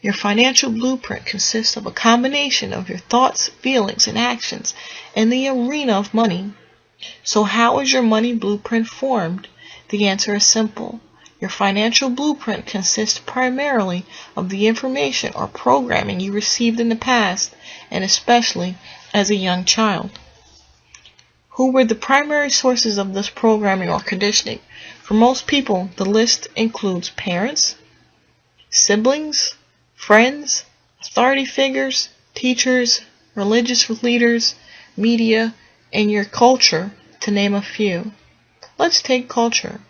Your financial blueprint consists of a combination of your thoughts, feelings, and actions in the arena of money. So how is your money blueprint formed? The answer is simple. Your financial blueprint consists primarily of the information or programming you received in the past, and especially as a young child. Who were the primary sources of this programming or conditioning? For most people, the list includes parents, siblings, friends, authority figures, teachers, religious leaders, media, and your culture, to name a few. Let's take culture.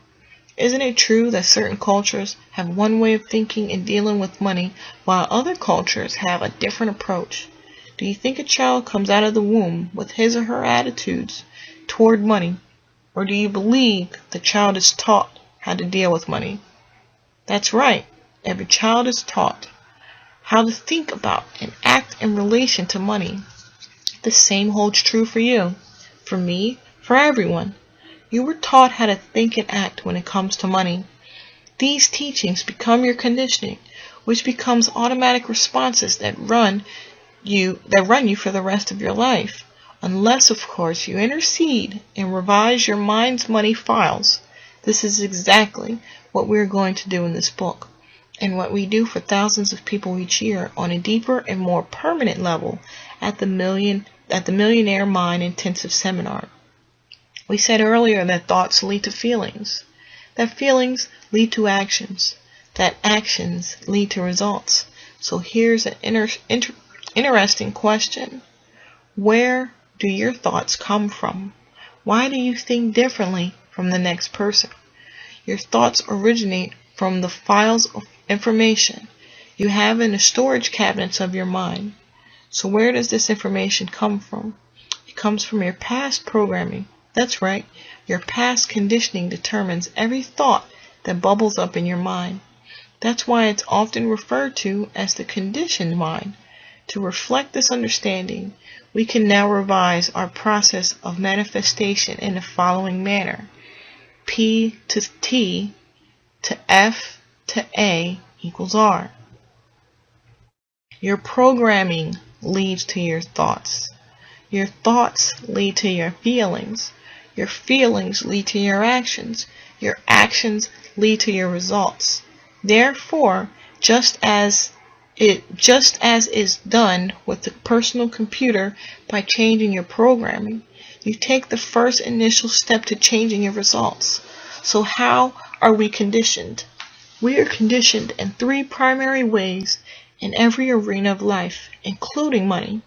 Isn't it true that certain cultures have one way of thinking and dealing with money, while other cultures have a different approach? Do you think a child comes out of the womb with his or her attitudes toward money, or do you believe the child is taught how to deal with money? That's right, every child is taught how to think about and act in relation to money. The same holds true for you, for me, for everyone. You were taught how to think and act when it comes to money. These teachings become your conditioning, which becomes automatic responses that run you for the rest of your life, unless, of course, you intercede and revise your mind's money files. This is exactly what we're going to do in this book, and what we do for thousands of people each year on a deeper and more permanent level at the Millionaire Mind Intensive Seminar. We said earlier that thoughts lead to feelings, that feelings lead to actions, that actions lead to results. So here's an interesting question. Where do your thoughts come from? Why do you think differently from the next person? Your thoughts originate from the files of information you have in the storage cabinets of your mind. So where does this information come from? It comes from your past programming. That's right, your past conditioning determines every thought that bubbles up in your mind. That's why it's often referred to as the conditioned mind. To reflect this understanding, we can now revise our process of manifestation in the following manner. P to T to F to A equals R. Your programming leads to your thoughts. Your thoughts lead to your feelings. Your feelings lead to your actions. Your actions lead to your results. Therefore, just as is done with the personal computer by changing your programming, you take the first initial step to changing your results. So how are we conditioned? We are conditioned in 3 primary ways in every arena of life, including money.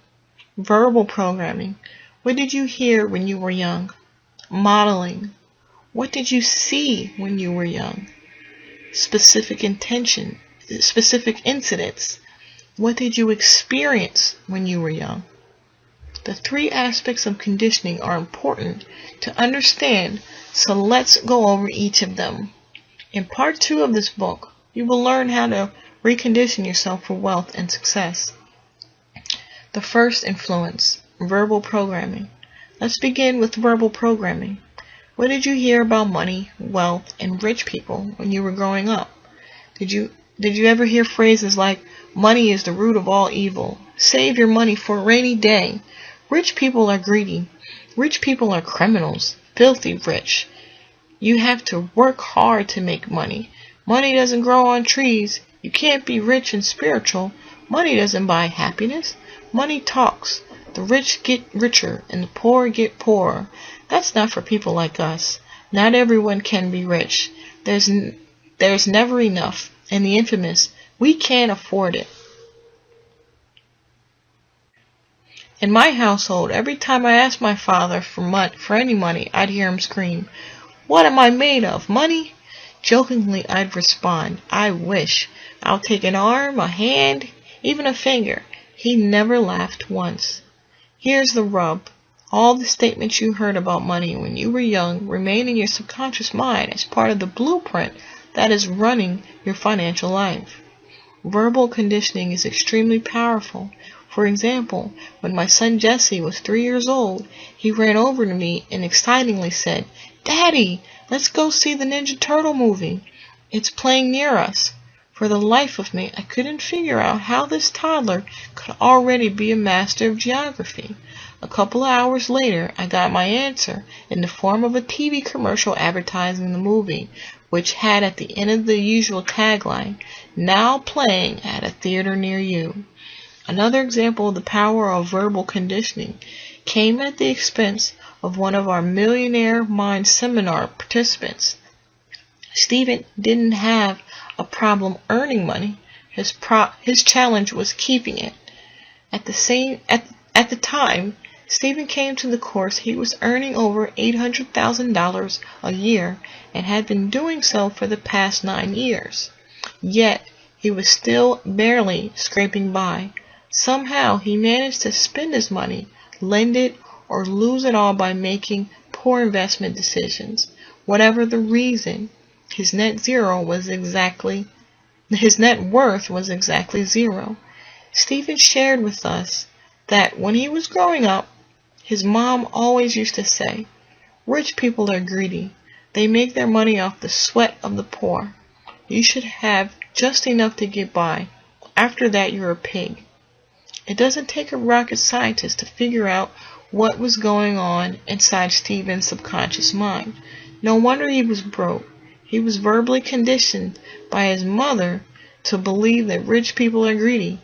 Verbal programming. What did you hear when you were young? Modeling. What did you see when you were young? Specific incidents. What did you experience when you were young? The 3 aspects of conditioning are important to understand, so let's go over each of them. In part 2 of this book, you will learn how to recondition yourself for wealth and success. The first influence, verbal programming. Let's begin with verbal programming. What did you hear about money, wealth, and rich people when you were growing up? Did you ever hear phrases like, money is the root of all evil, save your money for a rainy day, rich people are greedy, rich people are criminals, filthy rich, you have to work hard to make money, money doesn't grow on trees, you can't be rich and spiritual, money doesn't buy happiness, money talks, the rich get richer and the poor get poorer. That's not for people like us. Not everyone can be rich. There's never enough. And the infamous, we can't afford it. In my household, every time I asked my father for any money, I'd hear him scream, "What am I made of? Money?" Jokingly, I'd respond, "I wish. I'll take an arm, a hand, even a finger." He never laughed once. Here's the rub. All the statements you heard about money when you were young remain in your subconscious mind as part of the blueprint that is running your financial life. Verbal conditioning is extremely powerful. For example, when my son Jesse was 3 years old, he ran over to me and excitingly said, "Daddy, let's go see the Ninja Turtle movie. It's playing near us." For the life of me, I couldn't figure out how this toddler could already be a master of geography. A couple of hours later, I got my answer in the form of a TV commercial advertising the movie, which had at the end of the usual tagline, "Now playing at a theater near you." Another example of the power of verbal conditioning came at the expense of one of our Millionaire Mind seminar participants. Stephen didn't have a problem earning money. His challenge was keeping it. At the time Stephen came to the course, he was earning over $800,000 a year and had been doing so for the past 9 years. Yet he was still barely scraping by. Somehow he managed to spend his money, lend it, or lose it all by making poor investment decisions. Whatever the reason, his net worth was exactly zero. Stephen shared with us that when he was growing up, his mom always used to say, "Rich people are greedy. They make their money off the sweat of the poor. You should have just enough to get by. After that, you're a pig." It doesn't take a rocket scientist to figure out what was going on inside Stephen's subconscious mind. No wonder he was broke. He was verbally conditioned by his mother to believe that rich people are greedy.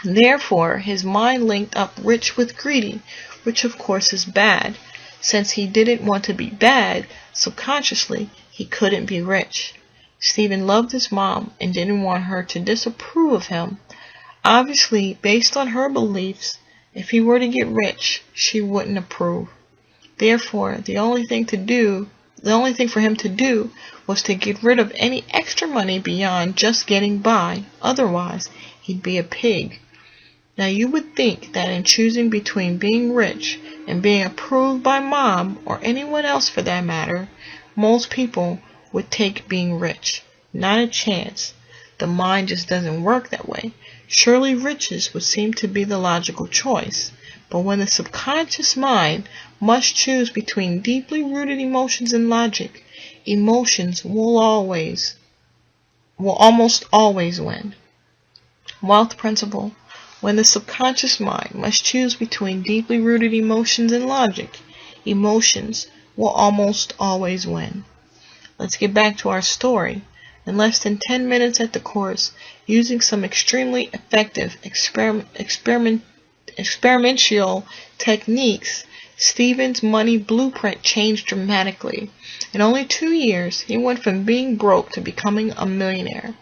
Therefore, his mind linked up rich with greedy, which of course is bad. Since he didn't want to be bad, subconsciously, he couldn't be rich. Stephen loved his mom and didn't want her to disapprove of him. Obviously, based on her beliefs, if he were to get rich, she wouldn't approve. Therefore, the only thing for him to do was to get rid of any extra money beyond just getting by. Otherwise, he'd be a pig. Now you would think that in choosing between being rich and being approved by mom, or anyone else for that matter, most people would take being rich. Not a chance. The mind just doesn't work that way. Surely riches would seem to be the logical choice. But when the subconscious mind must choose between deeply rooted emotions and logic, emotions will almost always win. Wealth principle. When the subconscious mind must choose between deeply rooted emotions and logic, emotions will almost always win. Let's get back to our story. In less than 10 minutes at the course, using some extremely effective experimental techniques, Stephen's money blueprint changed dramatically. In only 2 years, he went from being broke to becoming a millionaire.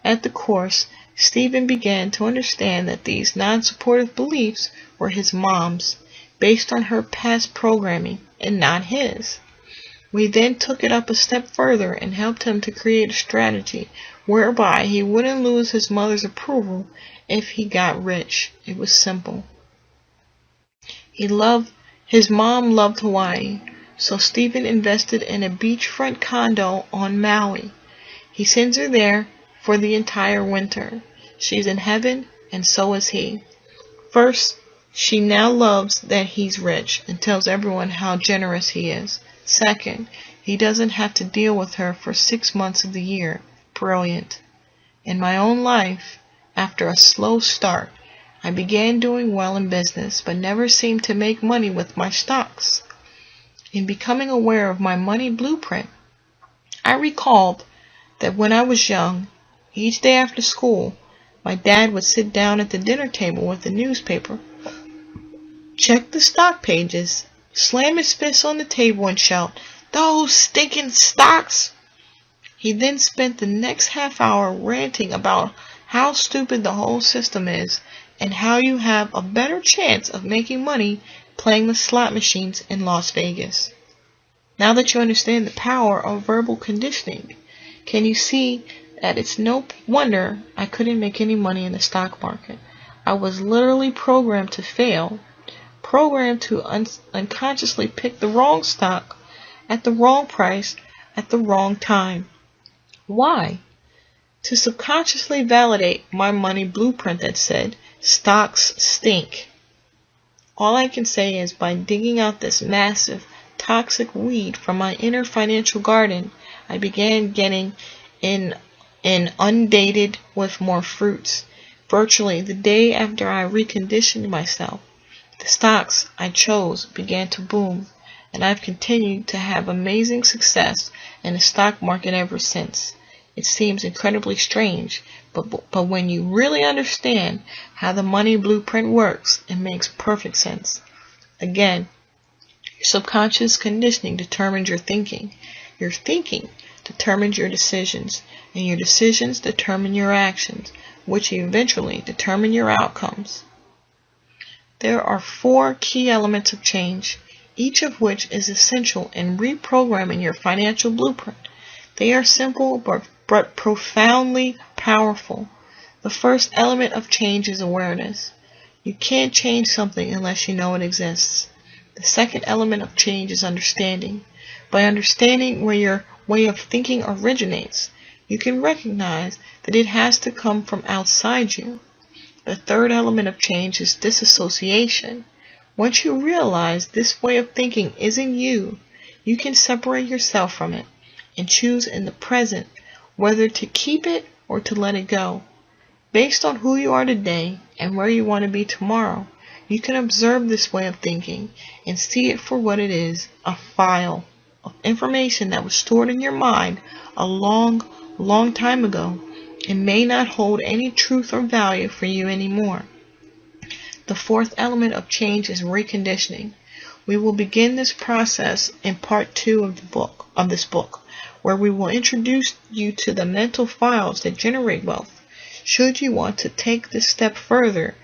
At the course, Stephen began to understand that these non-supportive beliefs were his mom's, based on her past programming, and not his. We then took it up a step further and helped him to create a strategy whereby he wouldn't lose his mother's approval if he got rich. It was simple. His mom loved Hawaii, so Stephen invested in a beachfront condo on Maui. He sends her there for the entire winter. She's in heaven, and so is he. First, she now loves that he's rich and tells everyone how generous he is. Second, he doesn't have to deal with her for 6 months of the year. Brilliant. In my own life, after a slow start, I began doing well in business, but never seemed to make money with my stocks. In becoming aware of my money blueprint, I recalled that when I was young, each day after school, my dad would sit down at the dinner table with the newspaper, check the stock pages, slam his fist on the table and shout, "Those stinking stocks!" He then spent the next half hour ranting about how stupid the whole system is and how you have a better chance of making money playing the slot machines in Las Vegas. Now that you understand the power of verbal conditioning, can you see that it's no wonder I couldn't make any money in the stock market? I was literally programmed to fail, programmed to unconsciously pick the wrong stock at the wrong price at the wrong time. Why? To subconsciously validate my money blueprint that said, stocks stink. All I can say is by digging out this massive, toxic weed from my inner financial garden, I began getting in and undated with more fruits. Virtually the day after I reconditioned myself, the stocks I chose began to boom, and I've continued to have amazing success in the stock market ever since. It seems incredibly strange, but when you really understand how the money blueprint works, it makes perfect sense. Again, your subconscious conditioning determines your thinking. Your thinking determines your decisions, and your decisions determine your actions, which eventually determine your outcomes. There are 4 key elements of change, each of which is essential in reprogramming your financial blueprint. They are simple but profoundly powerful. The first element of change is awareness. You can't change something unless you know it exists. The second element of change is understanding. By understanding where your way of thinking originates, you can recognize that it has to come from outside you. The third element of change is disassociation. Once you realize this way of thinking isn't you, you can separate yourself from it and choose in the present whether to keep it or to let it go. Based on who you are today and where you want to be tomorrow, you can observe this way of thinking and see it for what it is, a file of information that was stored in your mind a long time ago and may not hold any truth or value for you anymore. The fourth element of change is reconditioning. We will begin this process in part 2 of this book, where we will introduce you to the mental files that generate wealth. Should you want to take this step further,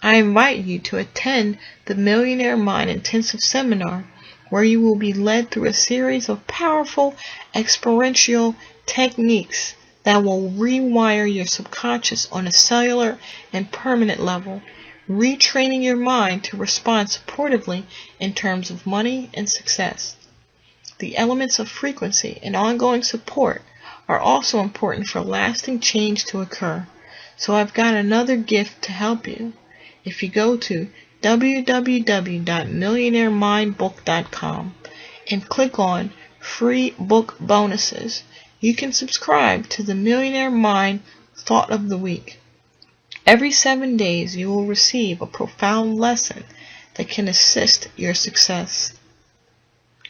I invite you to attend the Millionaire Mind Intensive Seminar, where you will be led through a series of powerful experiential techniques that will rewire your subconscious on a cellular and permanent level, retraining your mind to respond supportively in terms of money and success. The elements of frequency and ongoing support are also important for lasting change to occur. So I've got another gift to help you. If you go to www.millionairemindbook.com and click on Free Book Bonuses, you can subscribe to the Millionaire Mind Thought of the Week. Every 7 days you will receive a profound lesson that can assist your success.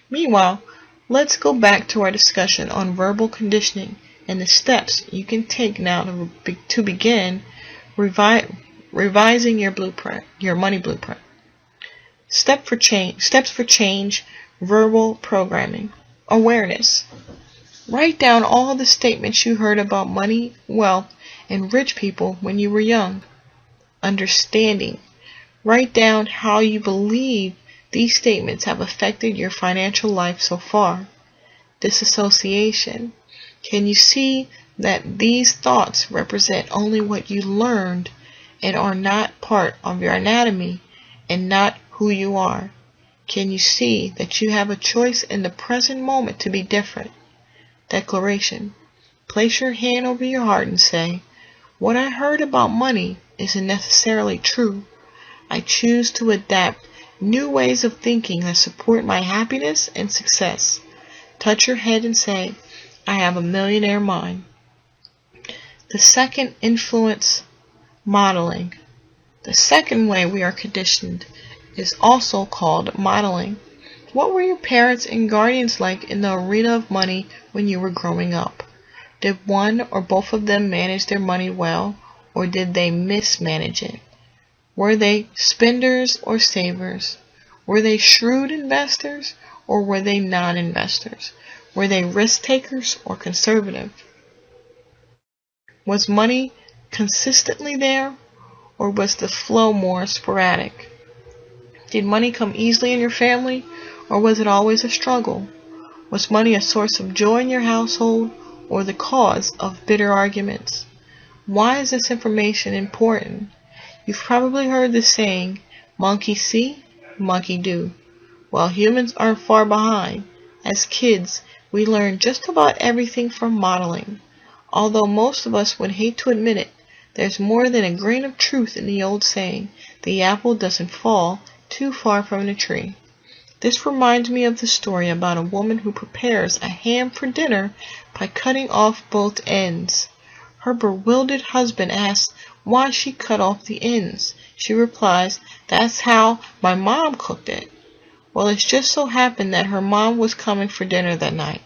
Meanwhile, let's go back to our discussion on verbal conditioning and the steps you can take now to begin revising your blueprint, your money blueprint. Steps for change, verbal programming, awareness. Write down all the statements you heard about money, wealth, and rich people when you were young. Understanding. Write down how you believe these statements have affected your financial life so far. Disassociation. Can you see that these thoughts represent only what you learned and are not part of your anatomy and not who you are? Can you see that you have a choice in the present moment to be different? Declaration. Place your hand over your heart and say, what I heard about money isn't necessarily true. I choose to adapt new ways of thinking that support my happiness and success. Touch your head and say, I have a millionaire mind. The second influence, modeling. The second way we are conditioned is also called modeling. What were your parents and guardians like in the arena of money when you were growing up? Did one or both of them manage their money well, or did they mismanage it? Were they spenders or savers? Were they shrewd investors, or were they non-investors? Were they risk takers or conservative? Was money consistently there, or was the flow more sporadic? Did money come easily in your family, or was it always a struggle? Was money a source of joy in your household, or the cause of bitter arguments? Why is this information important? You've probably heard the saying, monkey see, monkey do. Well, humans aren't far behind. As kids, we learn just about everything from modeling. Although most of us would hate to admit it, there's more than a grain of truth in the old saying, the apple doesn't fall too far from the tree. This reminds me of the story about a woman who prepares a ham for dinner by cutting off both ends. Her bewildered husband asks why she cut off the ends. She replies, "That's how my mom cooked it." Well, it just so happened that her mom was coming for dinner that night.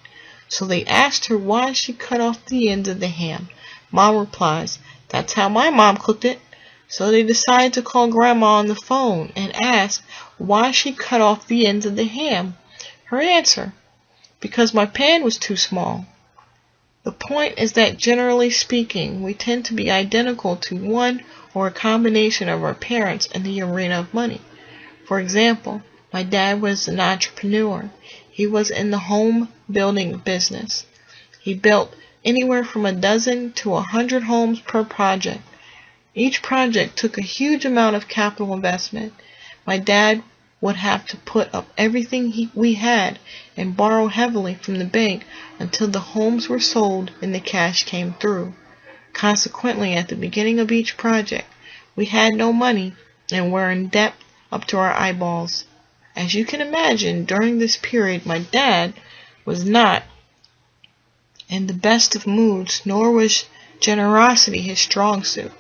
So they asked her why she cut off the ends of the ham. Mom replies, "That's how my mom cooked it." So they decided to call Grandma on the phone and ask why she cut off the ends of the ham. Her answer, "Because my pan was too small." The point is that generally speaking, we tend to be identical to one or a combination of our parents in the arena of money. For example, my dad was an entrepreneur. He was in the home building business. He built anywhere from 12 to 100 homes per project. Each project took a huge amount of capital investment. My dad would have to put up everything we had and borrow heavily from the bank until the homes were sold and the cash came through. Consequently, at the beginning of each project, we had no money and were in debt up to our eyeballs. As you can imagine, during this period, my dad was not in the best of moods, nor was generosity his strong suit.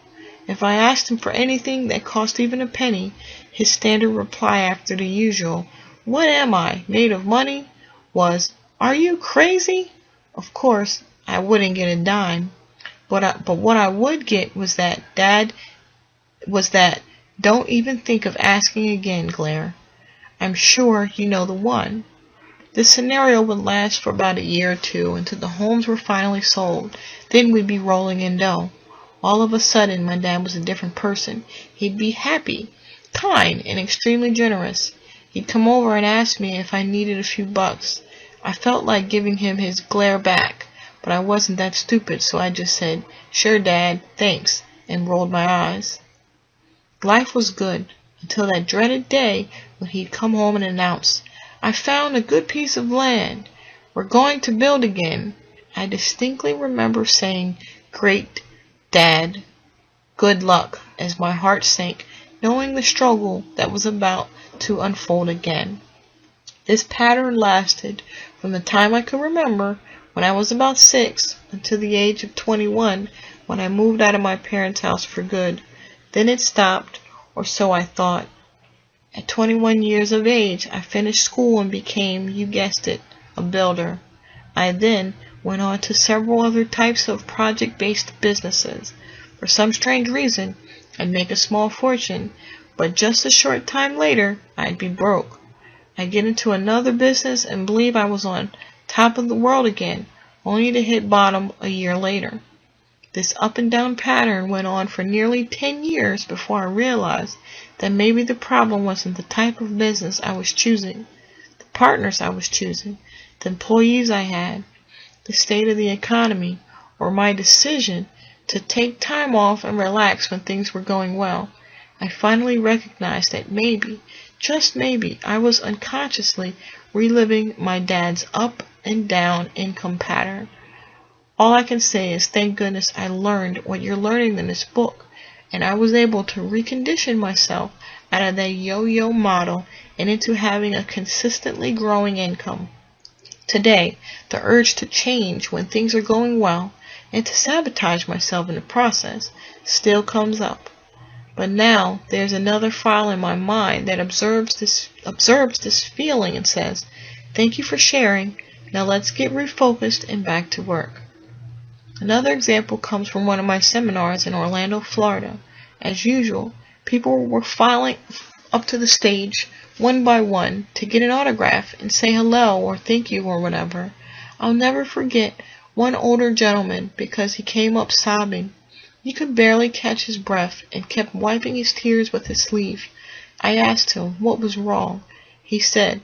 If I asked him for anything that cost even a penny, his standard reply after the usual, "What am I, made of money?" was, "Are you crazy?" Of course, I wouldn't get a dime, but what I would get was that "Don't even think of asking again" glare. I'm sure you know the one. This scenario would last for about a year or two until the homes were finally sold. Then we'd be rolling in dough. All of a sudden, my dad was a different person. He'd be happy, kind, and extremely generous. He'd come over and ask me if I needed a few bucks. I felt like giving him his glare back, but I wasn't that stupid, so I just said, "Sure, Dad, thanks," and rolled my eyes. Life was good until that dreaded day when he'd come home and announce, "I found a good piece of land. We're going to build again." I distinctly remember saying, "Great, Dad, good luck," as my heart sank, knowing the struggle that was about to unfold again. This pattern lasted from the time I could remember, when I was about 6, until the age of 21, when I moved out of my parents' house for good. Then it stopped, or so I thought. At 21 years of age, I finished school and became, you guessed it, a builder. I then went on to several other types of project-based businesses. For some strange reason, I'd make a small fortune, but just a short time later, I'd be broke. I'd get into another business and believe I was on top of the world again, only to hit bottom a year later. This up and down pattern went on for nearly 10 years before I realized that maybe the problem wasn't the type of business I was choosing, the partners I was choosing, the employees I had, the state of the economy, or my decision to take time off and relax when things were going well. I finally recognized that maybe, just maybe, I was unconsciously reliving my dad's up and down income pattern. All I can say is thank goodness I learned what you're learning in this book, and I was able to recondition myself out of that yo-yo model and into having a consistently growing income. Today, the urge to change when things are going well and to sabotage myself in the process still comes up. But now there's another file in my mind that observes this feeling and says, "Thank you for sharing. Now let's get refocused and back to work." Another example comes from one of my seminars in Orlando, Florida. As usual, people were filing up to the stage one by one to get an autograph and say hello or thank you or whatever. I'll never forget one older gentleman because he came up sobbing. He could barely catch his breath and kept wiping his tears with his sleeve. I asked him what was wrong. He said,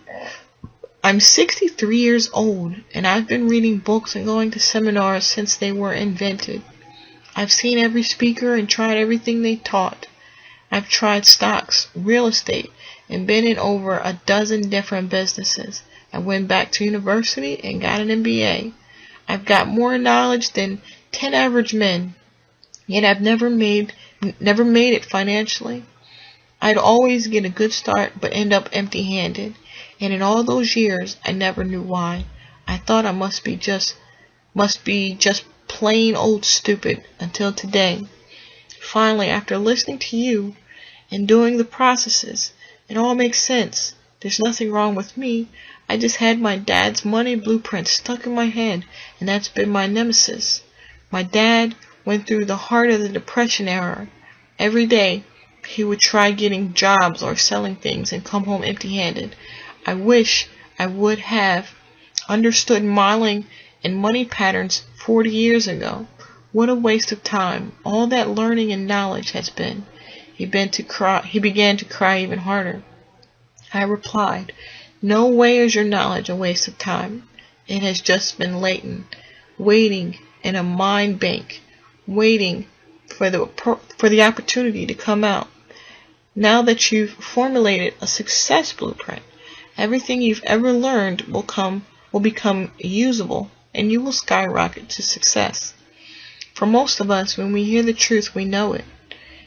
"I'm 63 years old and I've been reading books and going to seminars since they were invented. I've seen every speaker and tried everything they taught. I've tried stocks, real estate, and been in over a dozen different businesses. I went back to university and got an MBA. I've got more knowledge than 10 average men, yet I've never made it financially. I'd always get a good start but end up empty-handed, and in all those years I never knew why. I thought I must be just plain old stupid until today. Finally, after listening to you and doing the processes, it all makes sense. There's nothing wrong with me. I just had my dad's money blueprint stuck in my head, and that's been my nemesis. My dad went through the heart of the Depression era. Every day, he would try getting jobs or selling things and come home empty-handed. I wish I would have understood modeling and money patterns 40 years ago. What a waste of time all that learning and knowledge has been. He began to cry even harder. I replied, no way is your knowledge a waste of time. It has just been latent, waiting in a mind bank, waiting for the opportunity to come out. Now that you've formulated a success blueprint, everything you've ever learned will become usable, and you will skyrocket to success. For most of us, when we hear the truth, we know it.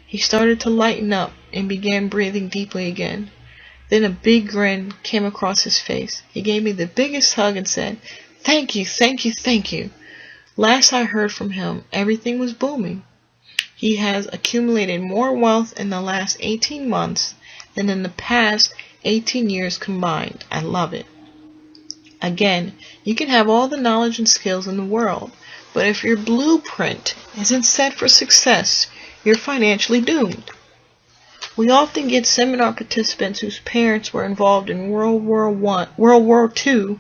He started to lighten up and began breathing deeply again. Then a big grin came across his face. He gave me the biggest hug and said, "Thank you, thank you, thank you." Last I heard from him, everything was booming. He has accumulated more wealth in the last 18 months than in the past 18 years combined. I love it. Again, you can have all the knowledge and skills in the world, but if your blueprint isn't set for success, you're financially doomed. We often get seminar participants whose parents were involved in World War II,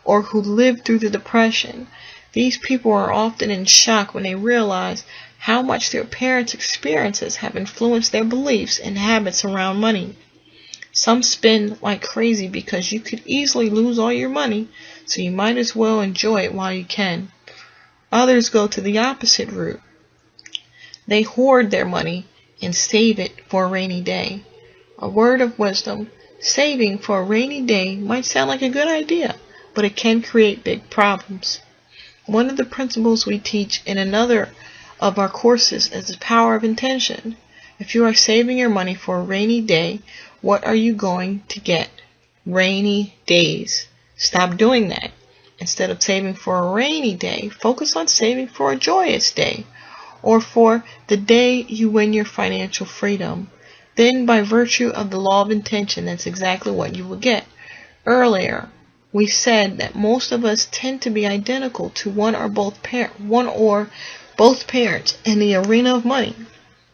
or who lived through the Depression. These people are often in shock when they realize how much their parents' experiences have influenced their beliefs and habits around money. Some spend like crazy because you could easily lose all your money, so you might as well enjoy it while you can. Others go to the opposite route. They hoard their money and save it for a rainy day. A word of wisdom: saving for a rainy day might sound like a good idea, but it can create big problems. One of the principles we teach in another of our courses is the power of intention. If you are saving your money for a rainy day, what are you going to get? Rainy days. Stop doing that. Instead of saving for a rainy day, focus on saving for a joyous day, or for the day you win your financial freedom. Then, by virtue of the law of intention, that's exactly what you will get. Earlier, we said that most of us tend to be identical to one or both parents in the arena of money.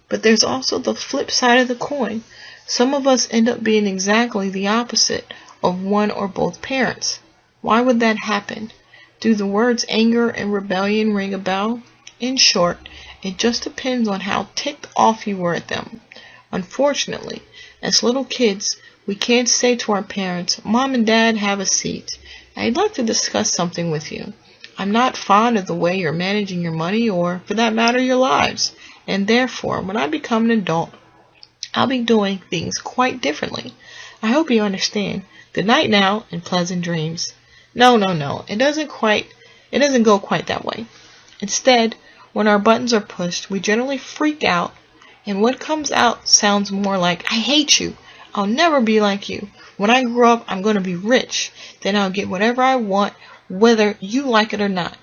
But there's also the flip side of the coin. Some of us end up being exactly the opposite of one or both parents. Why would that happen? Do the words anger and rebellion ring a bell? In short, it just depends on how ticked off you were at them. Unfortunately, as little kids, we can't say to our parents, "Mom and Dad, have a seat. I'd like to discuss something with you. I'm not fond of the way you're managing your money, or, for that matter, your lives. And therefore, when I become an adult, I'll be doing things quite differently. I hope you understand. Good night now, and pleasant dreams." No. It doesn't go quite that way. Instead, when our buttons are pushed, we generally freak out, and what comes out sounds more like, "I hate you. I'll never be like you. When I grow up, I'm going to be rich. Then I'll get whatever I want, whether you like it or not."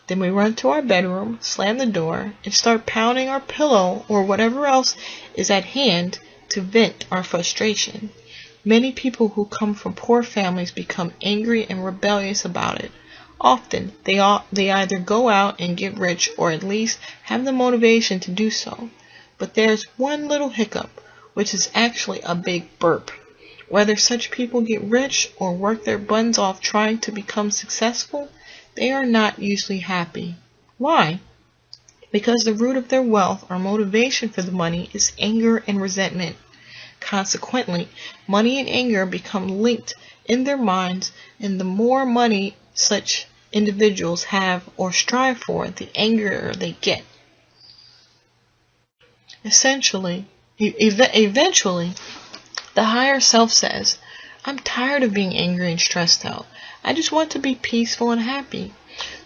Then we run to our bedroom, slam the door, and start pounding our pillow or whatever else is at hand to vent our frustration. Many people who come from poor families become angry and rebellious about it. Often, they either go out and get rich, or at least have the motivation to do so. But there's one little hiccup, which is actually a big burp. Whether such people get rich or work their buns off trying to become successful, they are not usually happy. Why? Because the root of their wealth or motivation for the money is anger and resentment. Consequently, money and anger become linked in their minds, and the more money such individuals have or strive for, the angrier they get. Eventually, the higher self says, "I'm tired of being angry and stressed out. I just want to be peaceful and happy."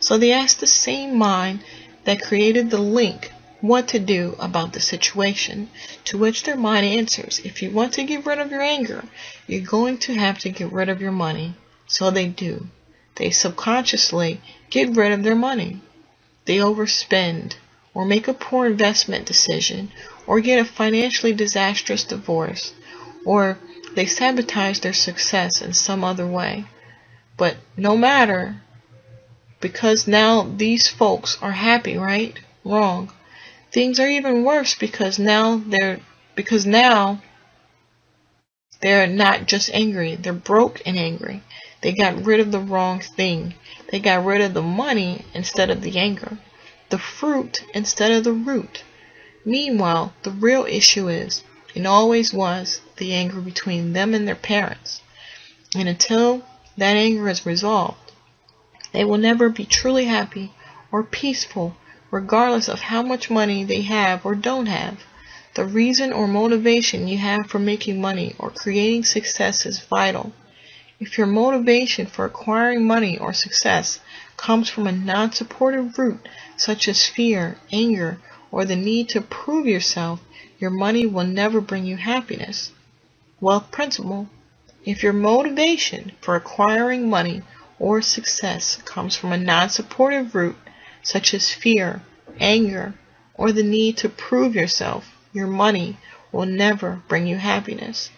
So they ask the same mind that created the link what to do about the situation, to which their mind answers, "If you want to get rid of your anger, you're going to have to get rid of your money." So they do. They subconsciously get rid of their money. they overspend, or make a poor investment decision, or get a financially disastrous divorce, or they sabotage their success in some other way. But no matter, because now these folks are happy, right? Wrong. Things are even worse because now they're not just angry, they're broke and angry. They got rid of the wrong thing. They got rid of the money instead of the anger, the fruit instead of the root. Meanwhile, the real issue is, and always was, the anger between them and their parents. And until that anger is resolved, they will never be truly happy or peaceful, regardless of how much money they have or don't have. The reason or motivation you have for making money or creating success is vital. If your motivation for acquiring money or success comes from a non-supportive root, such as fear, anger, or the need to prove yourself, your money will never bring you happiness. Wealth principle: if your motivation for acquiring money or success comes from a non-supportive root, such as fear, anger, or the need to prove yourself, your money will never bring you happiness.